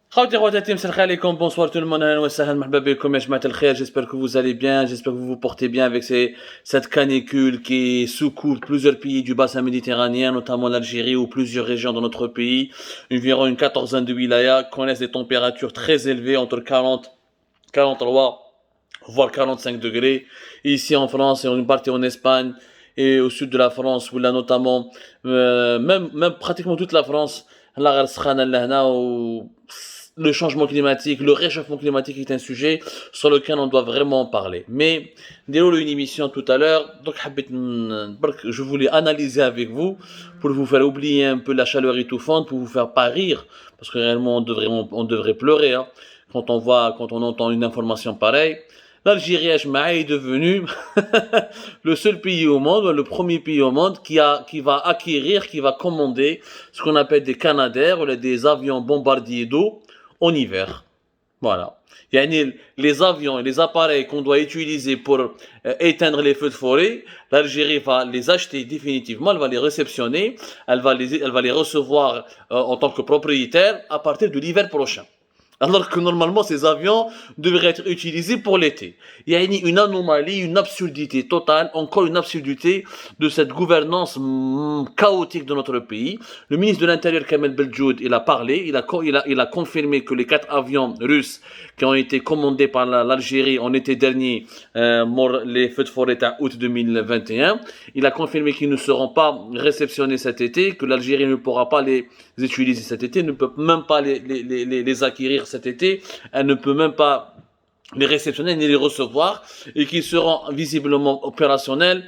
خوتي خواتاتي مساء عليكم bonsoir tout le monde اهلا وسهلا مرحبا بكم يا جماعة الخير j'espère que vous allez bien j'espère que vous vous portez bien avec cette canicule qui secoue plusieurs pays du bassin méditerranéen notamment l'Algérie ou plusieurs régions de notre pays environ une quatorzaine de wilayas connaissent des températures très élevées entre 40 43 voire 45 degrés ici en France et une partie en Espagne et au sud de la France où là notamment même pratiquement toute la France là غير سخانة لهنا le changement climatique, le réchauffement climatique est un sujet sur lequel on doit vraiment parler. Mais, dès une émission tout à l'heure, donc je voulais analyser avec vous pour vous faire oublier un peu la chaleur étouffante, pour vous faire pas rire, parce que réellement on devrait pleurer hein, quand on entend une information pareille. L'Algérie est devenue le seul pays au monde, le premier pays au monde qui va acquérir, qui va commander ce qu'on appelle des Canadair ou des avions bombardiers d'eau en hiver. Voilà. Les avions et les appareils qu'on doit utiliser pour éteindre les feux de forêt, l'Algérie va les acheter définitivement, elle va les réceptionner, elle va les recevoir en tant que propriétaire à partir de l'hiver prochain. Alors que normalement ces avions devraient être utilisés pour l'été. Il y a une anomalie, une absurdité totale, encore une absurdité de cette gouvernance chaotique de notre pays. Le ministre de l'Intérieur Kamel Beldjoud, il a parlé, il a confirmé que les 4 avions russes qui ont été commandés par l'Algérie en été dernier, les feux de forêt à août 2021, il a confirmé qu'ils ne seront pas réceptionnés cet été, que l'Algérie ne pourra pas les utiliser cet été, ne peut même pas les acquérir cet été, elle ne peut même pas les réceptionner ni les recevoir, et qui seront visiblement opérationnels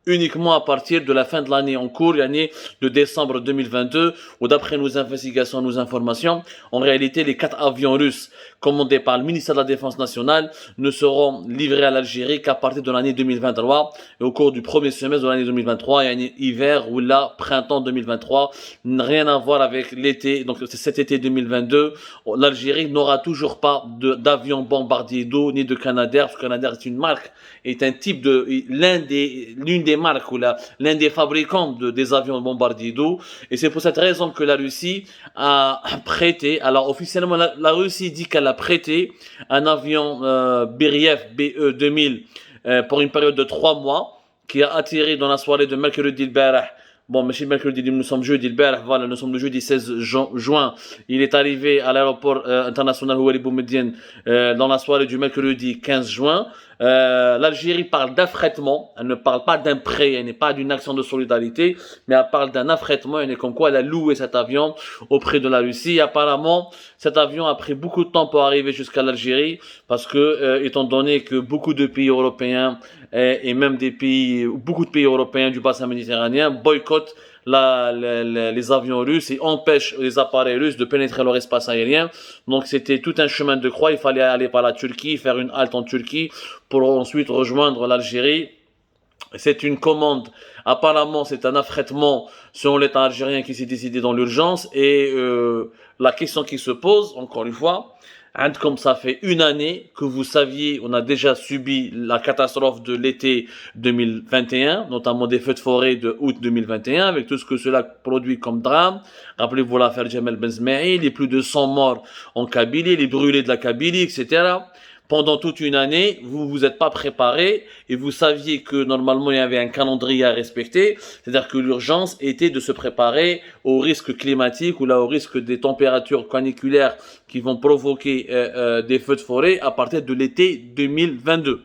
uniquement à partir de la fin de l'année en cours, l'année de décembre 2022, où d'après nos investigations, nos informations, en réalité, les 4 avions russes commandés par le ministère de la Défense nationale ne seront livrés à l'Algérie qu'à partir de l'année 2023 et au cours du premier semestre de l'année 2023, il y a un hiver ou là, printemps 2023, rien à voir avec l'été, donc cet été 2022, l'Algérie n'aura toujours pas d'avions bombardiers d'eau ni de Canadair, parce que Canadair est une marque, est un type de, l'une des marques ou l'un des fabricants des avions bombardiers d'eau, et c'est pour cette raison que la Russie a prêté, alors officiellement la Russie dit qu'elle a prêté un avion Beriev BE 2000 pour une période de 3 mois, qui a atterri dans la soirée de mercredi البارح. Bon, mais mercredi, nous sommes jeudi, voilà, nous sommes le jeudi 16 juin. Il est arrivé à l'aéroport international Houari Boumediene dans la soirée du mercredi 15 juin. L'Algérie parle d'affrètement, elle ne parle pas d'un prêt, elle n'est pas d'une action de solidarité, mais elle parle d'un affrètement, elle est comme quoi elle a loué cet avion auprès de la Russie. Et apparemment, cet avion a pris beaucoup de temps pour arriver jusqu'à l'Algérie, parce que, étant donné que beaucoup de pays européens et même beaucoup de pays européens du bassin méditerranéen boycottent les avions russes et empêchent les appareils russes de pénétrer leur espace aérien. Donc c'était tout un chemin de croix, il fallait aller par la Turquie, faire une halte en Turquie pour ensuite rejoindre l'Algérie. C'est une commande, apparemment c'est un affrètement selon l'État algérien qui s'est décidé dans l'urgence, et la question qui se pose, encore une fois, comme ça fait une année que vous saviez, on a déjà subi la catastrophe de l'été 2021, notamment des feux de forêt de août 2021, avec tout ce que cela produit comme drame. Rappelez-vous l'affaire Jamel Benzmei, les plus de 100 morts en Kabylie, les brûlés de la Kabylie, etc. Pendant toute une année, vous vous êtes pas préparé et vous saviez que normalement il y avait un calendrier à respecter, c'est-à-dire que l'urgence était de se préparer au risque climatique ou là au risque des températures caniculaires qui vont provoquer des feux de forêt à partir de l'été 2022.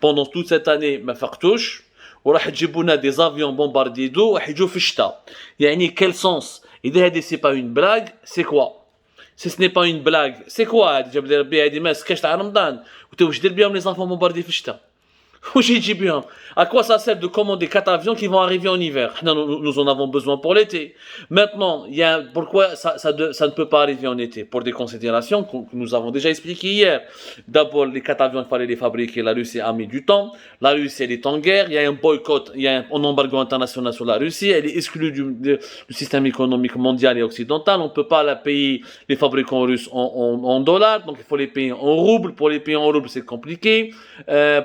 Pendant toute cette année, ma fartouche, وراح تجيبوا لنا des avions bombardiers d'eau وراح يجوا في الشتاء. يعني quel sens? إذا c'est pas une blague, c'est quoi? Si ce n'est pas une blague, c'est quoi? جاب لي ربي هذه ما سكاش تاع رمضان وتوش دير بهم لي زانفون بومباردي في الشتاء. À quoi ça sert de commander 4 avions qui vont arriver en hiver? Nous en avons besoin pour l'été. Maintenant, pourquoi ça ne peut pas arriver en été? Pour des considérations que nous avons déjà expliquées hier. D'abord, les 4 avions, il fallait les fabriquer. La Russie a mis du temps. La Russie, elle est en guerre. Il y a un boycott, il y a un embargo international sur la Russie. Elle est exclue du système économique mondial et occidental. On ne peut pas la payer, les fabricants russes, en dollars. Donc, il faut les payer en roubles. Pour les payer en roubles, c'est compliqué.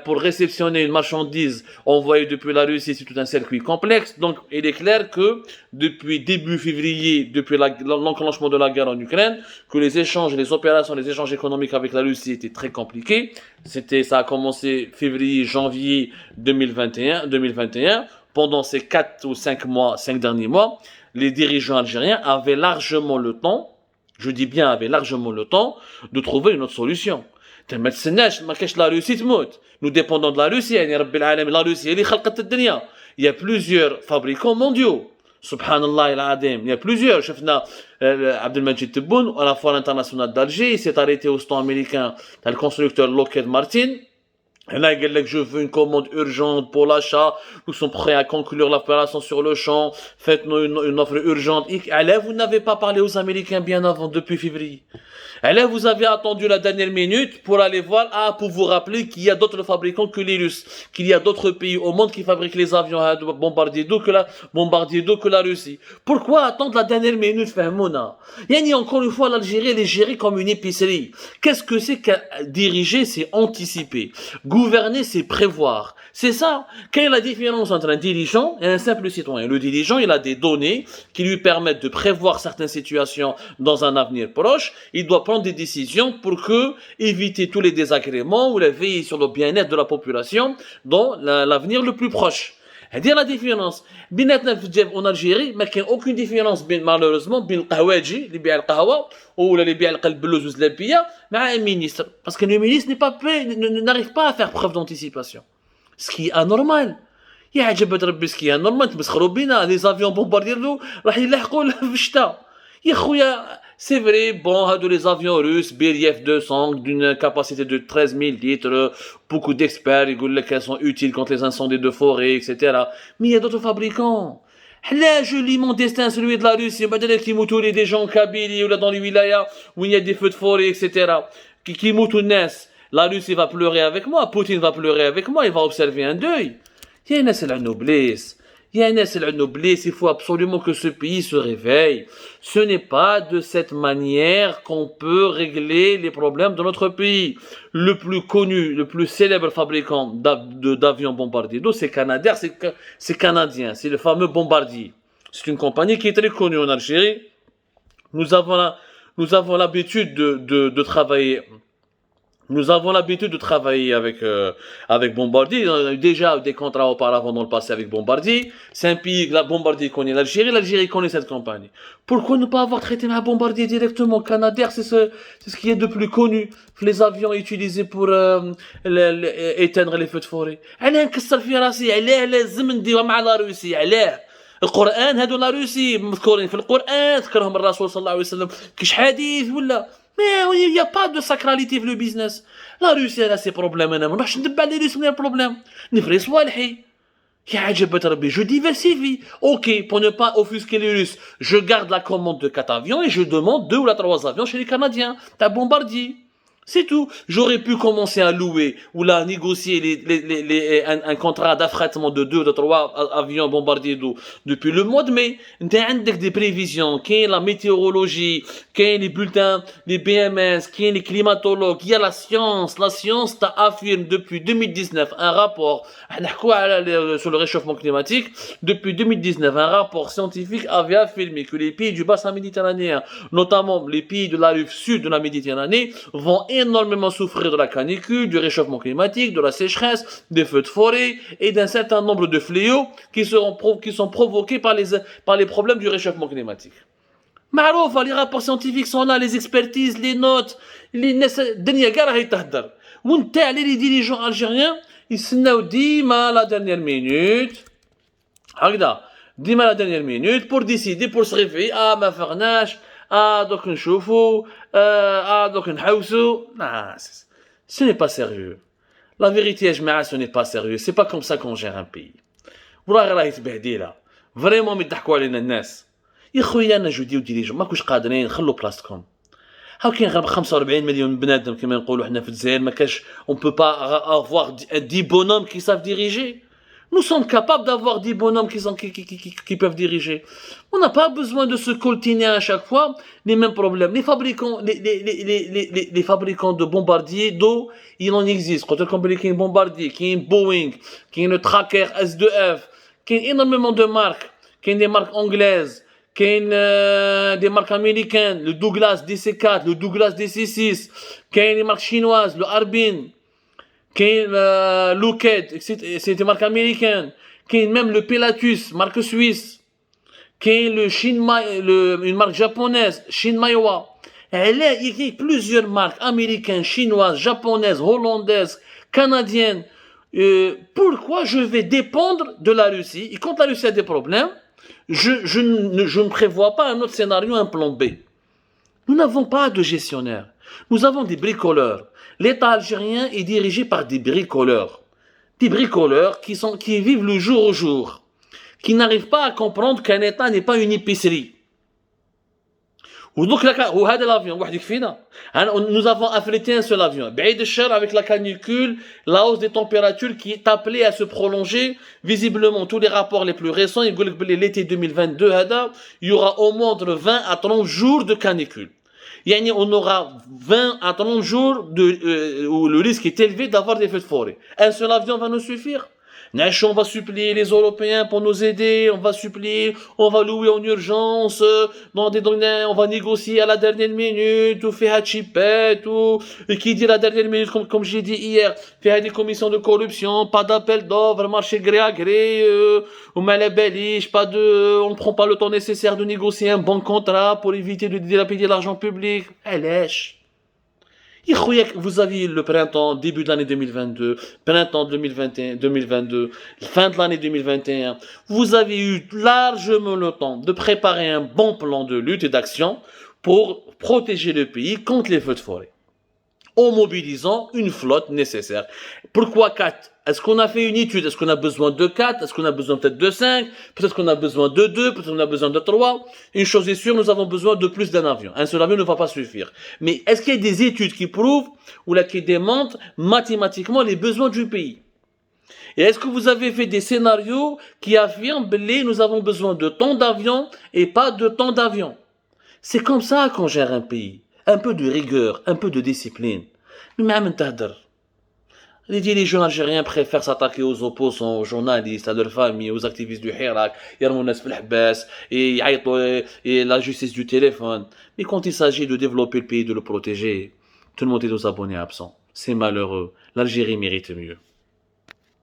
Pour réceptionner réceptionner une marchandise envoyée depuis la Russie, c'est tout un circuit complexe. Donc, il est clair que depuis début février, depuis l'enclenchement de la guerre en Ukraine, que les échanges, les opérations, les échanges économiques avec la Russie étaient très compliqués. Ça a commencé février, janvier 2021. Pendant ces 4 ou 5 derniers mois, les dirigeants algériens avaient largement le temps, je dis bien avaient largement le temps, de trouver une autre solution. ما تسناش ما كاش لا روسي تموت. Nous dépendons de la Russie, يعني رب العالمين la Russie اللي خلقت الدنيا. Il y a plusieurs fabricants mondiaux. Subhanallah العظيم. Il y a plusieurs. شفنا Abdelmajid Tebboune à la foire internationale d'Alger, il s'est arrêté au stand américain, le constructeur Lockheed Martin. Et là, il dit que je veux une commande urgente pour l'achat. Nous sommes prêts à conclure l'opération sur le champ. Faites-nous une offre urgente. Allez, vous n'avez pas parlé aux Américains bien avant, depuis février. Allez, vous avez attendu la dernière minute pour aller voir, pour vous rappeler qu'il y a d'autres fabricants que les Russes, qu'il y a d'autres pays au monde qui fabriquent les avions bombardiers d'eau que la Russie. Pourquoi attendre la dernière minute, Fahmouna? Yani, encore une fois, l'Algérie, elle est gérée comme une épicerie. Qu'est-ce que c'est que diriger, c'est anticiper. Gouverner, c'est prévoir. C'est ça. Quelle est la différence entre un dirigeant et un simple citoyen? Le dirigeant, il a des données qui lui permettent de prévoir certaines situations dans un avenir proche. Il doit prendre des décisions pour éviter tous les désagréments ou veiller sur le bien-être de la population dans l'avenir le plus proche. C'est la différence. En Algérie, il n'y a aucune différence, malheureusement, entre le qahwaji, qui vend le qahwa, ou le qui vend le belouz et un ministre. Parce que le ministre n'arrive pas à faire preuve d'anticipation. Ce qui est anormal. Il y a ce qui est anormal. Les avions bombardiers, ils vont le c'est vrai, bon, les avions russes, Beriev 200, d'une capacité de 13 000 litres, beaucoup d'experts, ils disent qu'elles sont utiles contre les incendies de forêt, etc. Mais il y a d'autres fabricants. Là, je lis mon destin, celui de la Russie, qui moutent des gens en Kabylie, ou là dans les wilayas, où il y a des feux de forêt, etc. Qui moutent naissent. La Russie va pleurer avec moi, Poutine va pleurer avec moi, il va observer un deuil. Il y a c'est la noblesse. Il faut absolument que ce pays se réveille. Ce n'est pas de cette manière qu'on peut régler les problèmes de notre pays. Le plus connu, le plus célèbre fabricant d'avions bombardiers d'eau, c'est Canadair, c'est canadien, c'est le fameux Bombardier. C'est une compagnie qui est très connue en Algérie. Nous avons l'habitude de travailler. Nous avons l'habitude de travailler avec Bombardier. On a eu déjà des contrats auparavant dans le passé avec Bombardier. C'est un pays que la Bombardier connaît l'Algérie connaît cette compagnie. Pourquoi ne pas avoir traité ma Bombardier directement? Canadair, c'est ce qui est de plus connu. Les avions utilisés pour éteindre les feux de forêt. Elle est نكسر في راسي علاه لازم نديوها مع لا روسي علاه القرآن هادو لا روسي مذكورين في القرآن ذكرهم الرسول صلى الله عليه وسلم كش حديث ولا Mais il n'y a pas de sacralité dans le business. La Russie elle a ses problèmes. Je ne sais pas les Russes ont des problèmes. Je diversifie. Ok, pour ne pas offusquer les Russes, je garde la commande de 4 avions et je demande 2 ou 3 avions chez les Canadiens. T'as Bombardier. C'est tout. J'aurais pu commencer à louer ou à négocier un contrat d'affrètement de 2 ou 3 avions bombardiers d'eau depuis le mois de mai. Tu as des prévisions, qu'il y a la météorologie, qu'il y a les bulletins, les BMS, qu'il y a les climatologues, il y a la science. La science affirme depuis 2019 un rapport sur le réchauffement climatique. Depuis 2019, un rapport scientifique avait affirmé que les pays du bassin méditerranéen, notamment les pays de la rive sud de la Méditerranée, vont énormément souffrir de la canicule, du réchauffement climatique, de la sécheresse, des feux de forêt et d'un certain nombre de fléaux qui sont provoqués par les problèmes du réchauffement climatique. معروفة, les rapports scientifiques sont là, les expertises, les notes, الدنيا كاع راهي تهدر. وانت les dirigeants algériens يستناو ديما la dernière minute. هكذا ديما la dernière minute pour décider, pour se réveiller. ما فغناش. Donc نشوفوا donc نحوسوا. Ce n'est pas sérieux. La vérité, ce n'est pas sérieux. C'est pas comme ça qu'on gère un pays. راهي تبهديله. Vraiment يضحكوا علينا الناس. يا خويا انا جودي وديريجون ماكوش قادرين نخلوا بلاصتكم. هاو كاين غير 45 مليون بنادم كما نقولوا حنا في الجزائر ما كاش on peut pas avoir 10 bonhommes qui savent diriger. Nous sommes capables d'avoir des bonhommes qui peuvent diriger. On n'a pas besoin de se coltiner à chaque fois les mêmes problèmes. Les fabricants de bombardiers d'eau, il en existe. Quand on a un bombardier, qui est un Boeing, qui est le Tracker S2F, qui est énormément de marques, qui est des marques anglaises, qui est des marques américaines, le Douglas DC4, le Douglas DC6, qui est des marques chinoises, le Harbin, كاين لوكيد سيتي ماركه امريكان كاين ميم لو بيلاتوس ماركه سويس كاين لو شين ماي اون مارك جابونيز شين مايوا علاه يكي بلوزيور مارك امريكان شينواز جابونيز هولنداise canadienne pourquoi je vais dépendre de la Russie et quand la Russie a des problèmes je ne prévois pas un autre scénario, un plan B. Nous n'avons pas de gestionnaire, nous avons des bricoleurs. L'État algérien est dirigé par des bricoleurs. Des bricoleurs qui vivent le jour au jour. Qui n'arrivent pas à comprendre qu'un État n'est pas une épicerie. Nous avons affrété un seul avion. Avec la canicule, la hausse des températures qui est appelée à se prolonger. Visiblement, tous les rapports les plus récents, l'été 2022, il y aura au moins entre 20 à 30 jours de canicule. On aura 20 à 30 jours où le risque est élevé d'avoir des feux de forêt. Un seul avion va nous suffire. On va supplier les Européens pour nous aider, on va supplier, on va louer en urgence, on va négocier à la dernière minute, ou faire chipette, ou qui dit la dernière minute, comme j'ai dit hier, faire des commissions de corruption, pas d'appel d'offres, marché gré à gré, on ne prend pas le temps nécessaire de négocier un bon contrat pour éviter de dilapider l'argent public. Lèche. Vous aviez le printemps, début de l'année 2022, printemps 2021, 2022, fin de l'année 2021. Vous avez eu largement le temps de préparer un bon plan de lutte et d'action pour protéger le pays contre les feux de forêt. En mobilisant une flotte nécessaire. Pourquoi 4 ? Est-ce qu'on a fait une étude ? Est-ce qu'on a besoin de 4 ? Est-ce qu'on a besoin peut-être de 5 ? Peut-être qu'on a besoin de 2 ? Peut-être qu'on a besoin de 3 ? Une chose est sûre, nous avons besoin de plus d'un avion. Un seul avion ne va pas suffire. Mais est-ce qu'il y a des études qui prouvent ou là qui démontrent mathématiquement les besoins du pays ? Et est-ce que vous avez fait des scénarios qui affirment que nous avons besoin de tant d'avions et pas de tant d'avions ? C'est comme ça qu'on gère un pays. Un peu de rigueur, un peu de discipline. Mais même les jeunes Algériens préfèrent s'attaquer aux opposants, aux journalistes, à leurs familles, aux activistes du Hirak, et la justice du téléphone. Mais quand il s'agit de développer le pays, de le protéger, tout le monde est aux abonnés absents. C'est malheureux. L'Algérie mérite mieux.